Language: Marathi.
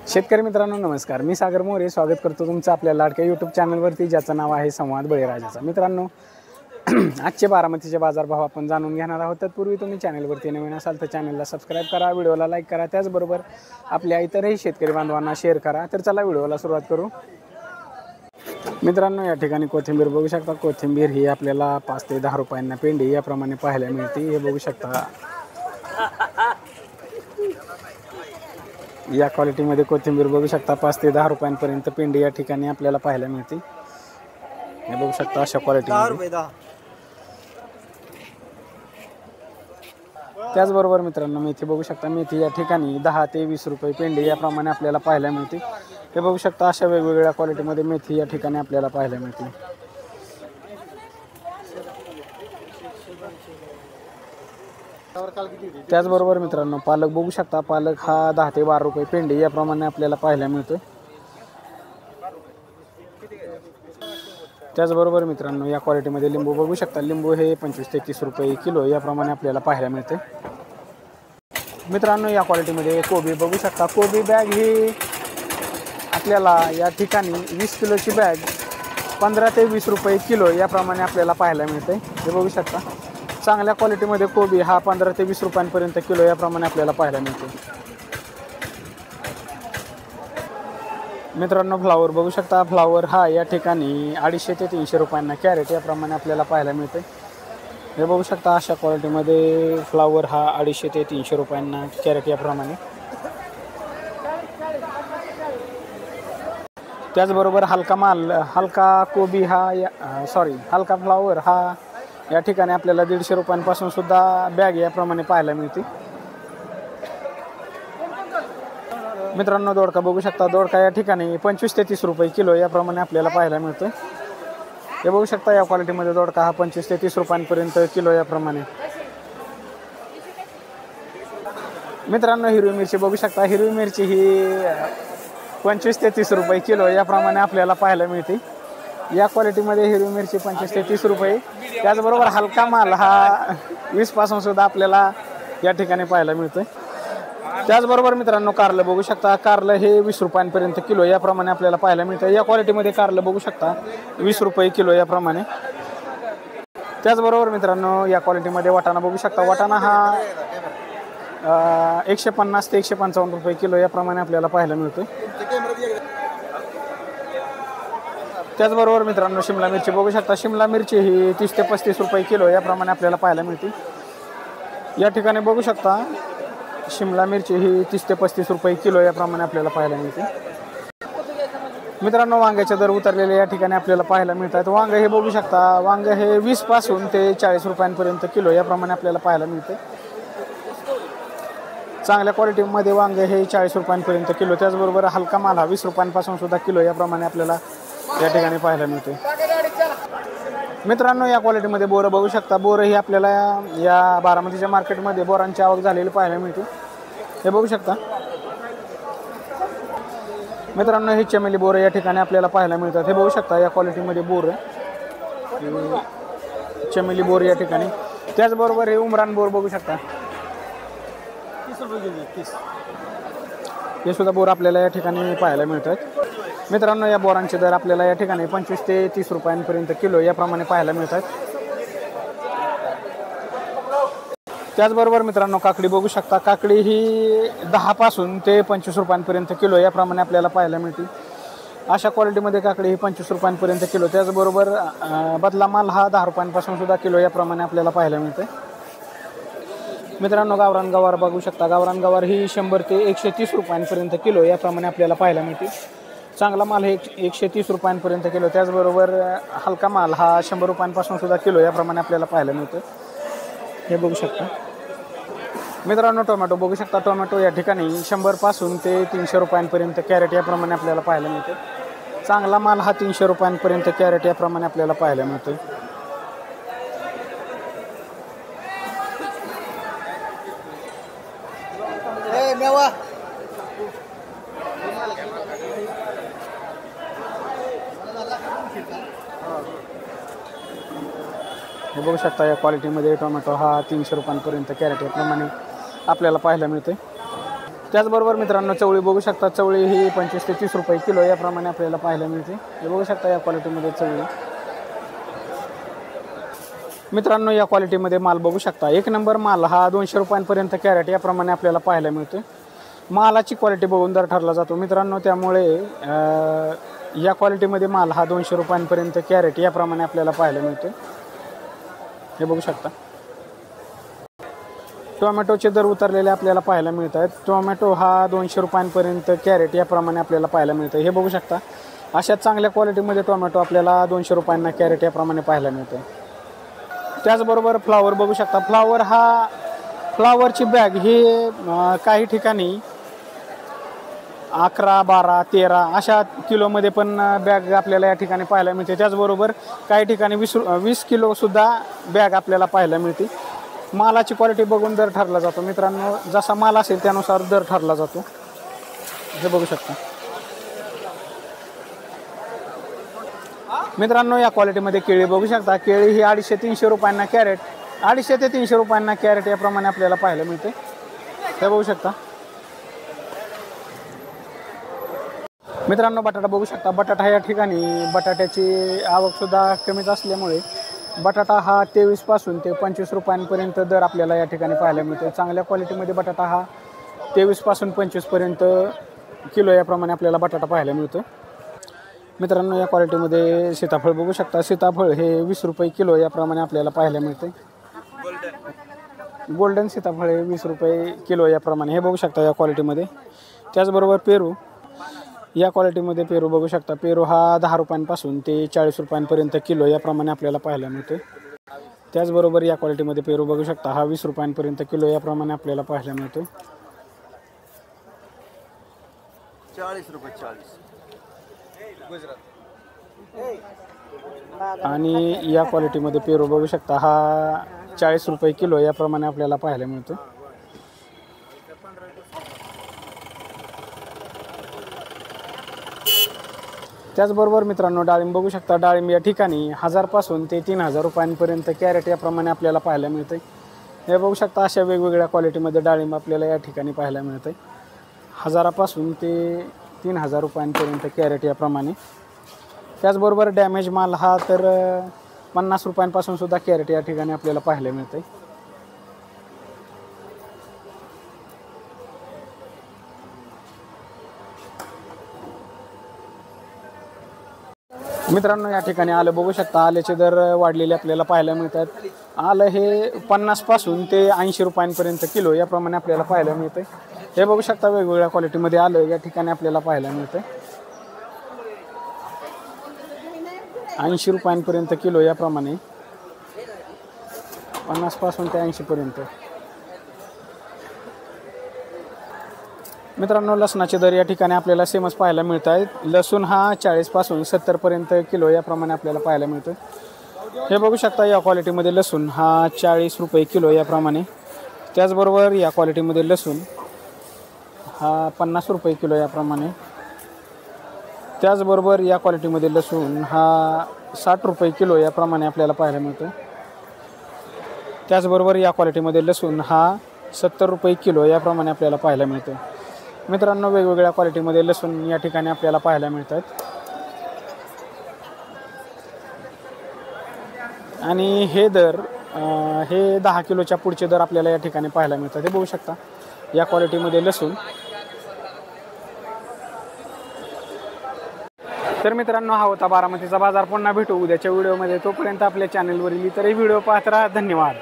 शेतकरी मित्रांनो नमस्कार, मी सागर मोरे स्वागत करतो तुमचं आपल्या लाडक्या यूट्यूब चॅनलवरती ज्याचं नाव आहे संवाद बळीराजाचा। मित्रांनो आजचे बारामतीचे बाजारभाव आपण जाणून घेणार आहोत। तत्पूर्वी तुम्ही चॅनलवरती नवीन असाल तर चॅनलला सबस्क्राईब करा, व्हिडिओला लाईक करा, त्याचबरोबर आपल्या इतरही शेतकरी बांधवांना शेअर करा। तर चला व्हिडिओला सुरुवात करू। मित्रांनो या ठिकाणी कोथिंबीर बघू शकता। कोथिंबीर ही आपल्याला 5 ते 10 रुपयांना पेंडी याप्रमाणे पाहायला मिळते। हे बघू शकता या क्वालिटीमध्ये कोथिंबीर बघू शकता 5 ते 10 रुपयांपर्यंत पेंडी या ठिकाणी आपल्याला पाहायला मिळते। हे बघू शकता अशा क्वालिटीमध्ये। त्याचबरोबर मित्रांनो मेथी बघू शकता। मेथी या ठिकाणी 10 ते 20 रुपये पेंडी याप्रमाणे आपल्याला पाहायला मिळते। हे बघू शकता अशा वेगवेगळ्या क्वालिटीमध्ये मेथी या ठिकाणी आपल्याला पाहायला मिळते। त्याचबरोबर मित्रांनो पालक बघू शकता। पालक हा 10 ते 12 रुपये पेंडी याप्रमाणे आपल्याला पाहायला मिळतो। त्याचबरोबर मित्रांनो या क्वालिटीमध्ये लिंबू बघू शकता। लिंबू हे 25 ते 30 रुपये किलो याप्रमाणे आपल्याला पाहायला मिळते। मित्रांनो या क्वालिटीमध्ये कोबी बघू शकता। कोबी बॅग ही आपल्याला या ठिकाणी 20 किलोची बॅग 15 ते 20 रुपये किलो याप्रमाणे आपल्याला पाहायला मिळते। हे बघू शकता चांगल्या क्वालिटीमध्ये कोबी हा 15 ते 20 रुपयांपर्यंत किलो याप्रमाणे आपल्याला पाहायला मिळते। मित्रांनो फ्लावर बघू शकता। फ्लावर हा या ठिकाणी 250 ते 300 रुपयांना कॅरेट याप्रमाणे आपल्याला पाहायला मिळते। हे बघू शकता अशा क्वालिटीमध्ये फ्लावर हा 250 ते 300 रुपयांना कॅरेट याप्रमाणे। त्याचबरोबर हलका माल हलका कोबी हा हलका फ्लावर हा या ठिकाणी आपल्याला 150 रुपयांपासून सुद्धा बॅग याप्रमाणे पाहायला मिळते। मित्रांनो दोडका बघू शकता। दोडका या ठिकाणी 25 ते 30 रुपये किलो याप्रमाणे आपल्याला पाहायला मिळतो। हे बघू शकता या क्वालिटीमध्ये दोडका हा 25 ते 30 रुपयांपर्यंत किलो याप्रमाणे। मित्रांनो हिरवी मिरची बघू शकता। हिरवी मिरची ही 25 ते 30 रुपये किलो याप्रमाणे आपल्याला पाहायला मिळते। या क्वालिटीमध्ये हिरवी मिरची 25 ते 30 रुपये। त्याचबरोबर हलका माल हा 20 पासून सुद्धा आपल्याला या ठिकाणी पाहायला मिळतो। त्याचबरोबर मित्रांनो कारलं बघू शकता। कारलं हे 20 रुपयांपर्यंत किलो याप्रमाणे आपल्याला पाहायला मिळतं। या क्वालिटीमध्ये कारलं बघू शकता 20 रुपये किलो याप्रमाणे। त्याचबरोबर मित्रांनो या क्वालिटीमध्ये वाटाणा बघू शकता। वाटाणा हा 150 ते 155 रुपये किलो याप्रमाणे आपल्याला पाहायला मिळतो। त्याचबरोबर मित्रांनो शिमला मिरची बघू शकता। शिमला मिरची ही 30 ते 35 रुपये किलो याप्रमाणे आपल्याला पाहायला मिळते। या ठिकाणी बघू शकता शिमला मिरची ही 30 ते 35 रुपये किलो याप्रमाणे आपल्याला पाहायला मिळते। मित्रांनो वांग्याचे दर उतरलेले या ठिकाणी आपल्याला पाहायला मिळतात। वांग हे बघू शकता। वांग हे 20 पासून ते 40 रुपयांपर्यंत किलो याप्रमाणे आपल्याला पाहायला मिळते। चांगल्या क्वालिटीमध्ये वांग हे 40 रुपयांपर्यंत किलो। त्याचबरोबर हलका माल हा 20 रुपयांपासून सुद्धा किलो याप्रमाणे आपल्याला या ठिकाणी पाहायला मिळते। मित्रांनो या क्वालिटीमध्ये बोरं बघू शकता। बोरं ही आपल्याला या बारामतीच्या मार्केटमध्ये बोरांची आवक झालेली पाहायला मिळते। हे बघू शकता मित्रांनो हे चमेली बोरं या ठिकाणी आपल्याला पाहायला मिळतात। हे बघू शकता या क्वालिटीमध्ये बोरं चमेली बोर या ठिकाणी। त्याचबरोबर हे उमरान बोर बघू शकता 30 रुपये। हे सुद्धा बोर आपल्याला या ठिकाणी पाहायला मिळतात। मित्रांनो या बोरांचे दर आपल्याला या ठिकाणी 25 ते 30 रुपयांपर्यंत किलो याप्रमाणे पाहायला मिळतात। त्याचबरोबर मित्रांनो काकडी बघू शकता। काकडी ही 10 पासून ते 25 रुपयांपर्यंत किलो याप्रमाणे आपल्याला पाहायला मिळते। अशा क्वालिटीमध्ये काकडी ही 25 रुपयांपर्यंत किलो। त्याचबरोबर बदला माल हा 10 रुपयांपासून सुद्धा किलो याप्रमाणे आपल्याला पाहायला मिळते। मित्रांनो गावरान गवार बघू शकता। गावरान गवार ही 100 ते 130 रुपयांपर्यंत किलो याप्रमाणे आपल्याला पाहायला मिळते। चांगला माल हे 130 रुपयांपर्यंत किलो। त्याचबरोबर हलका माल हा 100 रुपयांपासून सुद्धा किलो याप्रमाणे आपल्याला पाहायला मिळतो। हे बघू शकता मित्रांनो टोमॅटो बघू शकता। टोमॅटो या ठिकाणी 100 पासून ते 300 रुपयांपर्यंत कॅरेट याप्रमाणे आपल्याला पाहायला मिळते। चांगला माल हा 300 रुपयांपर्यंत कॅरेट याप्रमाणे आपल्याला पाहायला मिळतो। हे बघू शकता या क्वालिटीमध्ये टोमॅटो हा 300 रुपयांपर्यंत कॅरेट याप्रमाणे आपल्याला पाहायला मिळते। त्याचबरोबर मित्रांनो चवळी बघू शकता, चवळी ही 25 ते 30 रुपये किलो याप्रमाणे आपल्याला पाहायला मिळते. हे बघू शकता या क्वालिटीमध्ये चवळी. मित्रांनो या क्वालिटीमध्ये माल बघू शकता, एक नंबर माल हा 200 रुपयांपर्यंत कॅरेट याप्रमाणे आपल्याला पाहायला मिळते. मालाची क्वालिटी बघून दर ठरला जातो मित्रांनो, त्यामुळे या क्वालिटीमध्ये माल हा 200 रुपयांपर्यंत कॅरेट याप्रमाणे आपल्याला पाहायला मिळते. हे बघू शकता. टोमॅटोचे दर उतरलेले आपल्याला पाहायला मिळत आहेत. टोमॅटो हा 200 रुपयांपर्यंत कॅरेट याप्रमाणे आपल्याला पाहायला मिळतं. हे बघू शकता, अशा चांगल्या क्वालिटीमध्ये टोमॅटो आपल्याला 200 रुपयांना कॅरेट याप्रमाणे पाहायला मिळते. त्याचबरोबर फ्लावर बघू शकता, फ्लावरची बॅग ही काही ठिकाणी 11, 12, 13 अशा किलोमध्ये पण बॅग आपल्याला या ठिकाणी पाहायला मिळते. त्याचबरोबर काही ठिकाणी 20 किलोसुद्धा बॅग आपल्याला पाहायला मिळते. मालाची क्वालिटी बघून दर ठरला जातो मित्रांनो, जसा माल असेल त्यानुसार दर ठरला जातो. हे बघू शकता मित्रांनो, या क्वालिटीमध्ये केळी बघू शकता, केळी ही 250-300 रुपयांना कॅरेट, 250 ते 300 रुपयांना कॅरेट याप्रमाणे आपल्याला पाहायला मिळते. हे बघू शकता. मित्रांनो बटाटा बघू शकता, बटाटा या ठिकाणी बटाट्याची आवकसुद्धा कमीच असल्यामुळे बटाटा हा 23 पासून ते 25 रुपयांपर्यंत दर आपल्याला या ठिकाणी पाहायला मिळते. चांगल्या क्वालिटीमध्ये बटाटा हा 23 पासून 25 पर्यंत किलो याप्रमाणे आपल्याला बटाटा पाहायला मिळतो. मित्रांनो या क्वालिटीमध्ये सीताफळ बघू शकता, सीताफळ हे 20 रुपये किलो याप्रमाणे आपल्याला पाहायला मिळते. गोल्डन सीताफळ हे 20 रुपये किलो याप्रमाणे हे बघू शकता या क्वालिटीमध्ये. त्याचबरोबर पेरू, या क्वालिटीमध्ये पेरू बघू शकता, पेरू हा 10 रुपयांपासून ते 40 रुपयांपर्यंत किलो याप्रमाणे आपल्याला पाहायला मिळते. त्याचबरोबर या क्वालिटीमध्ये पेरू बघू शकता, हा 20 रुपयांपर्यंत किलो याप्रमाणे आपल्याला पाहायला मिळतो. 40 रुपये 40 आणि या क्वालिटीमध्ये पेरू बघू शकता, हा 40 रुपये किलो याप्रमाणे आपल्याला पाहायला मिळतो. त्याचबरोबर मित्रांनो डाळिंब बघू शकता, डाळिंब या ठिकाणी 1000 पासून ते 3000 रुपयांपर्यंत कॅरेट याप्रमाणे आपल्याला पाहायला मिळते. हे बघू शकता, अशा वेगवेगळ्या क्वालिटीमध्ये डाळिंब आपल्याला या ठिकाणी पाहायला मिळते. 1000 पासून ते 3000 रुपयांपर्यंत कॅरेट याप्रमाणे. त्याचबरोबर डॅमेज माल हा तर 50 रुपयांपासून सुद्धा कॅरेट या ठिकाणी आपल्याला पाहायला मिळते. मित्रांनो या ठिकाणी आलं बघू शकता, आल्याचे दर वाढलेले आपल्याला पाहायला मिळतात. आलं हे 50 पासून ते 80 रुपयांपर्यंत किलो याप्रमाणे आपल्याला पाहायला मिळते. हे बघू शकता, वेगवेगळ्या क्वालिटीमध्ये आलं या ठिकाणी आपल्याला पाहायला मिळते. 80 रुपयांपर्यंत किलो याप्रमाणे, 50 पासून ते 80 पर्यंत. मित्रांनो लसणाचे दर या ठिकाणी आपल्याला सेमच पाहायला मिळत आहेत. लसूण हा 40 पासून 70 पर्यंत किलो याप्रमाणे आपल्याला पाहायला मिळतो. हे बघू शकता, या क्वालिटीमध्ये लसूण हा 40 रुपये किलो याप्रमाणे. त्याचबरोबर या क्वालिटीमध्ये लसूण हा 50 रुपये किलो याप्रमाणे. त्याचबरोबर या क्वालिटीमध्ये लसूण हा 60 रुपये किलो याप्रमाणे आपल्याला पाहायला मिळतो. त्याचबरोबर या क्वालिटीमध्ये लसूण हा 70 रुपये किलो याप्रमाणे आपल्याला पाहायला मिळतो. मित्रांनो वेगवेगळ्या क्वालिटीमध्ये लसूण या ठिकाणी आपल्याला पाहायला मिळतात. आणि हे दर हे 10 किलोच्या पुढचे दर आपल्याला या ठिकाणी पाहायला मिळतात. हे बघू शकता या क्वालिटीमध्ये लसूण. तर मित्रांनो हा होता बारामतीचा बाजार. पुन्हा भेटू उद्याच्या व्हिडिओमध्ये. तोपर्यंत आपल्या चॅनलवरील इतरही व्हिडिओ पाहत राहा. धन्यवाद.